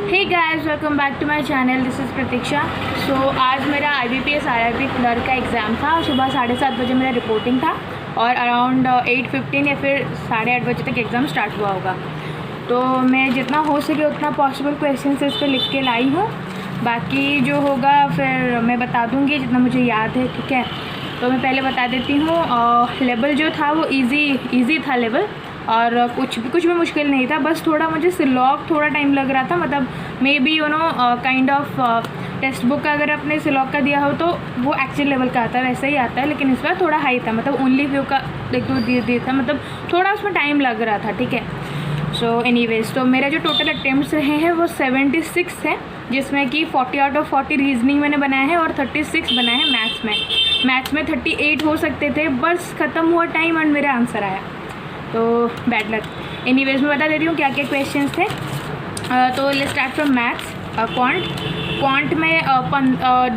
Hey guys, welcome back to my channel. This is Pratiksha. So आज मेरा IBPS RRB clerk का exam था। सुबह 7:30 बजे मेरा रिपोर्टिंग था और अराउंड 8:15 या फिर 8:30 बजे तक एग्ज़ाम स्टार्ट हुआ होगा। तो मैं जितना हो सके उतना पॉसिबल क्वेश्चन इस पर लिख के लाई हूँ। बाकी जो होगा फिर मैं बता दूँगी जितना मुझे याद है, ठीक है। तो मैं पहले बता देती हूँ, लेवल जो था वो ईजी था लेवल, और कुछ भी मुश्किल नहीं था। बस थोड़ा मुझे सिलॉक थोड़ा टाइम लग रहा था, मतलब may be kind of text book का अगर आपने सिलॉक का दिया हो तो वो एक्चुअल लेवल का आता है, वैसा ही आता है, लेकिन इस बार थोड़ा हाई था, मतलब ओनली व्यू का एक दो दिया था, मतलब थोड़ा उसमें टाइम लग रहा था, ठीक है। सो एनीवेज, तो मेरा जो टोटल अटेम्प्ट्स रहे हैं वो 76 है, जिसमें कि 40 आउट ऑफ 40 रीजनिंग मैंने बनाया है और 36 बनाए हैं मैथ्स में 38 हो सकते थे, बस ख़त्म हुआ टाइम और मेरा आंसर आया, तो बैड लक। एनीवेज मैं बता देती हूँ क्या क्या क्वेश्चंस थे। तो let's start from maths. Quant में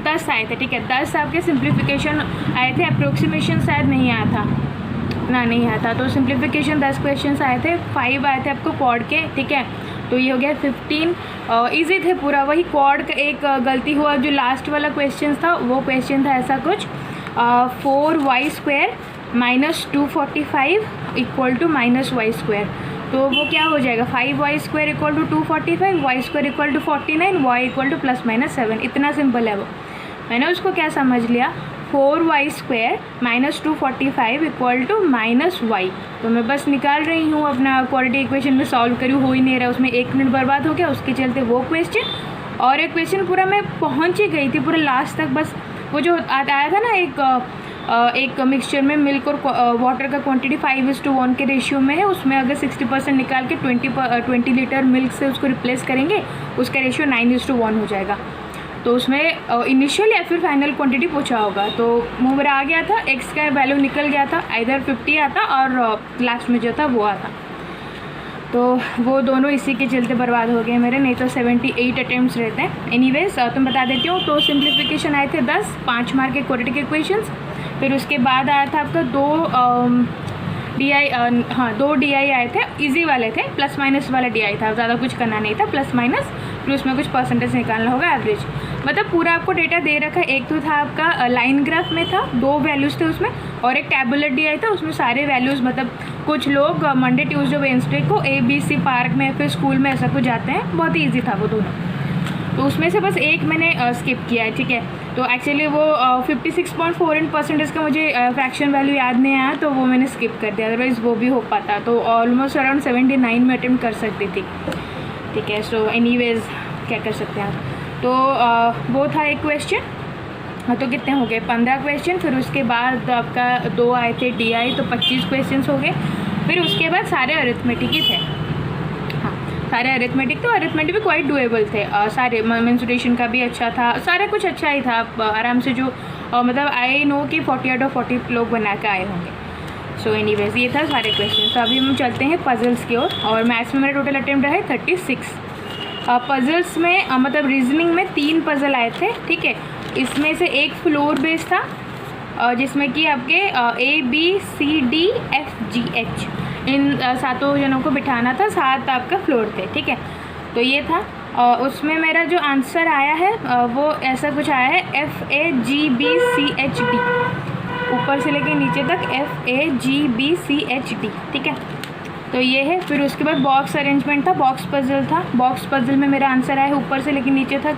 10 आए थे, ठीक है। 10 आपके सिंप्लीफिकेशन आए थे, अप्रोक्सीमेशन शायद नहीं आया था ना, नहीं आया था। तो सिंप्लीफिकेशन 10 क्वेश्चंस आए थे, 5 आए थे आपको क्वाड के, ठीक है। तो ये हो गया 15। ईजी थे पूरा। वही क्वाड का एक गलती हुआ, जो लास्ट वाला क्वेश्चन था वो क्वेश्चन था ऐसा कुछ, 4y² - 245 = -y²। तो वो क्या हो जाएगा, 5y² = 245, y² = 49, y = ±7। इतना सिंपल है वो। मैंने उसको क्या समझ लिया, 4y² - 245 = -y। तो मैं बस निकाल रही हूँ अपना क्वाड्रेटिक इक्वेशन में, सॉल्व करी, हो ही नहीं रहा, उसमें 1 मिनट बर्बाद हो गया, उसके चलते वो क्वेश्चन। और एक क्वेश्चन पूरा मैं पहुँच ही गई थी पूरा लास्ट तक, बस वो जो आया था ना एक मिक्सचर में मिल्क और वाटर का क्वांटिटी 5:1 के रेशियो में है, उसमें अगर 60% निकाल के 20 लीटर मिल्क से उसको रिप्लेस करेंगे, उसका रेशियो 9:1 हो जाएगा। तो उसमें इनिशियल या फिर फाइनल क्वांटिटी पूछा होगा, तो वो मेरा आ गया था, एक्स का वैल्यू निकल गया था, इधर 50 आता और लास्ट में जो था वो आता। तो वो दोनों इसी के चलते बर्बाद हो गए मेरे, नहीं तो 78 अटेम्प्ट्स रहते हैं। एनीवेज तुम बता देती हूँ। तो सिंप्लीफिकेशन आए थे 10, 5 मार्क के क्वाड्रेटिक इक्वेशंस। फिर उसके बाद आया था आपका 2 DI आए थे, इजी वाले थे, प्लस माइनस वाला DI था, ज़्यादा कुछ करना नहीं था, प्लस माइनस, फिर उसमें कुछ परसेंटेज निकालना होगा, एवरेज। मतलब पूरा आपको डेटा दे रखा है। एक तो था आपका लाइन ग्राफ में था, 2 वैल्यूज़ थे उसमें, और एक टैबुलर DI था, उसमें सारे वैल्यूज़, मतलब कुछ लोग मंडे ट्यूसडे वेडनेसडे को ABC पार्क में फिर स्कूल में ऐसा कुछ जाते हैं, बहुत ही ईजी था वो दोनों। तो उसमें से बस एक मैंने स्किप किया है, ठीक है। तो एक्चुअली वो 56.48% का मुझे फ्रैक्शन वैल्यू याद नहीं आया, तो वो मैंने स्किप कर दिया, अदरवाइज़ वो भी हो पाता, तो ऑलमोस्ट अराउंड 79 में अटेम्प्ट कर सकती थी, ठीक है। सो एनीवेज क्या कर सकते हैं आप। तो वो था एक क्वेश्चन। तो कितने हो गए, 15 क्वेश्चन। फिर उसके बाद आपका 2 आए थे DI, तो 25 क्वेश्चन हो गए। फिर उसके बाद सारे अरिथमेटिक ही थे, सारे अरिथमेटिक। तो अरिथमेटिक भी क्वाइट डुएबल थे सारे। मेंसुरेशन का भी अच्छा था, सारा कुछ अच्छा ही था, आप आराम से जो मतलब आई नो कि 40 आउट ऑफ 40 लोग बना के आए होंगे। सो एनीवेज ये था सारे क्वेश्चन। तो अभी हम चलते हैं पजल्स की ओर। और मैथ्स में मेरा टोटल अटेम्प्ट रहा है 36। पजल्स में मतलब रीजनिंग में 3 पजल आए थे, ठीक है। इसमें से एक फ्लोर बेस था, जिसमें कि आपके ABCDFGH इन 7 जनों को बिठाना था, 7 आपका फ्लोर थे, ठीक है। तो ये था। उसमें मेरा जो आंसर आया है वो ऐसा कुछ आया है, FAGBCHD, ऊपर से लेके नीचे तक FAGBCHD, ठीक है। तो ये है। फिर उसके बाद बॉक्स अरेंजमेंट था, बॉक्स पजल था। बॉक्स पजल में मेरा आंसर आया है ऊपर से लेके नीचे तक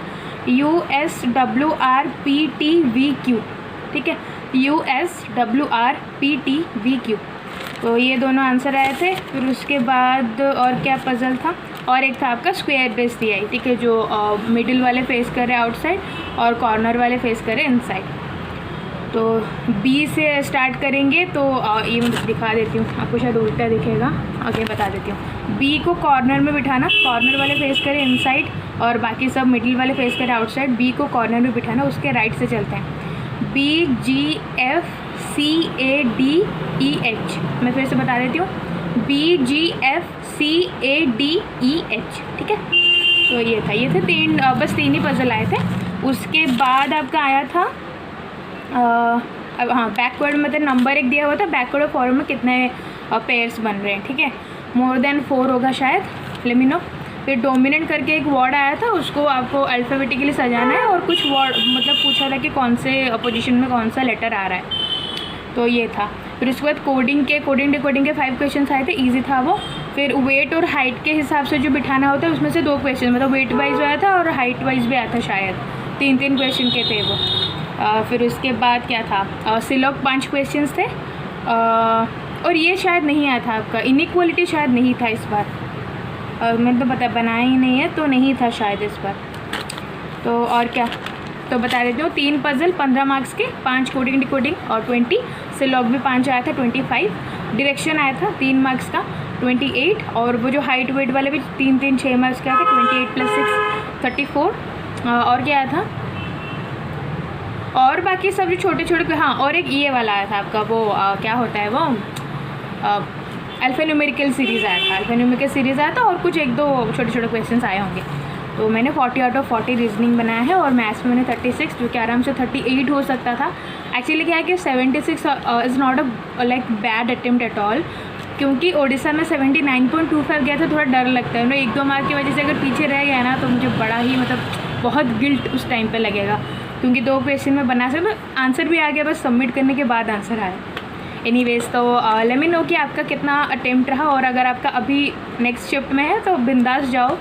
USWRPTVQ, ठीक है, USWRPTVQ। तो ये दोनों आंसर आए थे। फिर उसके बाद और क्या पजल था, और एक था आपका स्क्वायर बेस DI, ठीक है, जो मिडिल वाले फेस कर रहे आउटसाइड और कॉर्नर वाले फेस कर रहे इनसाइड। तो B से स्टार्ट करेंगे। तो ये मैं दिखा देती हूँ, आपको शायद उल्टा दिखेगा, आगे बता देती हूँ। B को कॉर्नर में बिठाना, कॉर्नर वाले फेस करें इनसाइड और बाकी सब मिडिल वाले फेस करें आउटसाइड। B को कॉर्नर में बिठाना, उसके राइट से चलते हैं। BGFCADEH, मैं फिर से बता देती हूँ, BGFCADEH, ठीक है। तो ये थे 3, बस 3 ही पजल आए थे। उसके बाद आपका आया था अब हाँ, बैकवर्ड मतलब नंबर 1 दिया हुआ था, बैकवर्ड और फॉरवर्ड में कितने पेयर्स बन रहे हैं, ठीक है। मोर देन 4 होगा शायद, लेट मी नो। फिर डोमिनेंट करके एक वर्ड आया था, उसको आपको अल्फ़ाबेटिकली सजाना है और कुछ वर्ड मतलब पूछा था कि कौन से पोजीशन में कौन सा लेटर आ रहा है, तो ये था। फिर उसके बाद कोडिंग डिकोडिंग के 5 क्वेश्चन आए थे, ईजी था वो। फिर वेट और हाइट के हिसाब से जो बिठाना होता है उसमें से 2 क्वेश्चन, मतलब वेट वाइज आया था और हाइट वाइज भी आया था शायद, 3 क्वेश्चन के थे वो। फिर उसके बाद क्या था, सिलॉग 5 क्वेश्चन थे, और ये शायद नहीं आया था आपका, इनइक्वालिटी शायद नहीं था इस बार, मैंने तो पता बनाया ही नहीं है तो नहीं था शायद इस बार। तो और क्या, तो बता देती हूँ, 3 पजल 15 मार्क्स के, 5 कोडिंग डिकोडिंग और 20, सिलॉग भी 5 आया था 25, डायरेक्शन आया था 3 मार्क्स का 28, और वो जो हाइट वेट वाले भी 3 6 मार्क्स का था, 28 + 6 34। और क्या आया था, और बाकी सब जो छोटे छोटे, हाँ और एक ये वाला आया था आपका वो क्या होता है वो अल्फ़ान्यूमेरिकल सीरीज़ आया था, अल्फ़ान्यूमेरिकल सीरीज़ आया था, और कुछ 1-2 छोटे छोटे क्वेश्चंस आए होंगे। तो मैंने 40 आउट ऑफ 40 रीजनिंग बनाया है, और मैथ्स में मैंने 36, जो कि आराम से 38 हो सकता था। एक्चुअली क्या है कि 76 is not a like bad attempt at all, क्योंकि ओडिशा में 79.25 गया था, थोड़ा डर लगता है ना, 1-2 मार्क की वजह से अगर पीछे रह गया ना तो मुझे बड़ा ही मतलब बहुत गिल्ट उस टाइम पे लगेगा, क्योंकि 2 क्वेश्चन में बना सकते, आंसर भी आ गया, बस सबमिट करने के बाद आंसर आया। एनीवेज, तो लेट मी नो कि आपका कितना अटेम्प्ट रहा, और अगर आपका अभी नेक्स्ट शिफ्ट में है तो बिंदास जाओ,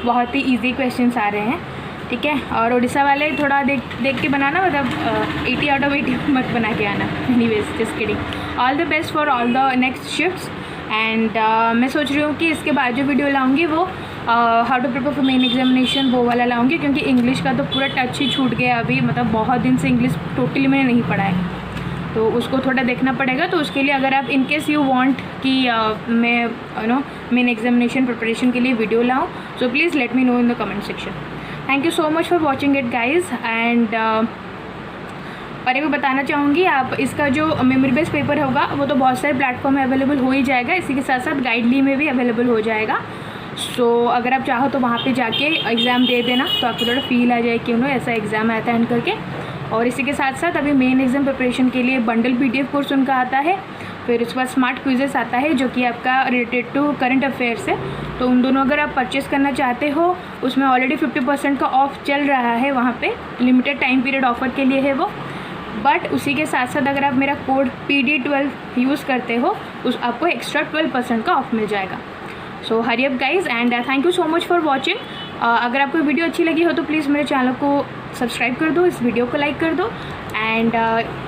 बहुत ही इजी क्वेश्चंस आ रहे हैं, ठीक है। और उड़ीसा वाले थोड़ा देख के बनाना, मतलब 80 आउट ऑफ 80 मत बना के आना। Anyways, just kidding. All the best for all the next shifts. And मैं सोच रही हूँ कि इसके बाद जो वीडियो लाऊंगी वो how to prepare for main examination वो वाला लाऊंगी, क्योंकि इंग्लिश का तो पूरा टच ही छूट गया अभी, मतलब बहुत दिन से इंग्लिश टोटली मैंने नहीं पढ़ा है, तो उसको थोड़ा देखना पड़ेगा। तो उसके लिए अगर आप इनकेस यू वांट कि मैं मेन एग्जामिनेशन प्रिपरेशन के लिए वीडियो लाऊं, so please let me know in the comment section. Thank you so much for watching it guys. And और एक बताना चाहूँगी, आप इसका जो मेमोरी बेस्ड पेपर होगा वो तो बहुत सारे प्लेटफॉर्म में अवेलेबल हो ही जाएगा, इसी के साथ साथ गाइडली में भी अवेलेबल हो जाएगा। सो अगर आप चाहो तो वहाँ पे जाके एग्ज़ाम दे देना, तो आपको थोड़ा फील आ जाए कि ऐसा एग्ज़ाम आता है करके। और इसी के साथ साथ अभी मेन एग्ज़ाम प्रिपरेशन के लिए बंडल PDF कोर्स उनका आता है, फिर उसके बाद स्मार्ट क्विजेस आता है जो कि आपका रिलेटेड टू करंट अफेयर्स है। तो उन दोनों अगर आप परचेस करना चाहते हो, उसमें ऑलरेडी 50% का ऑफ चल रहा है, वहाँ पे लिमिटेड टाइम पीरियड ऑफर के लिए है वो। बट उसी के साथ साथ अगर आप मेरा कोड PD12 यूज़ करते हो, उस आपको एक्स्ट्रा 12% का ऑफ मिल जाएगा। So hurry up guys, and thank you so much for watching. अगर आपको वीडियो अच्छी लगी हो तो प्लीज़ मेरे चैनल को सब्सक्राइब कर दो, इस वीडियो को लाइक कर दो। एंड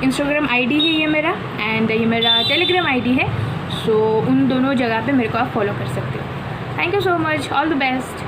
इंस्टाग्राम ID है ये मेरा, एंड ये मेरा टेलीग्राम ID है। सो उन दोनों जगह पे मेरे को आप फॉलो कर सकते हो। Thank you so much, all the best.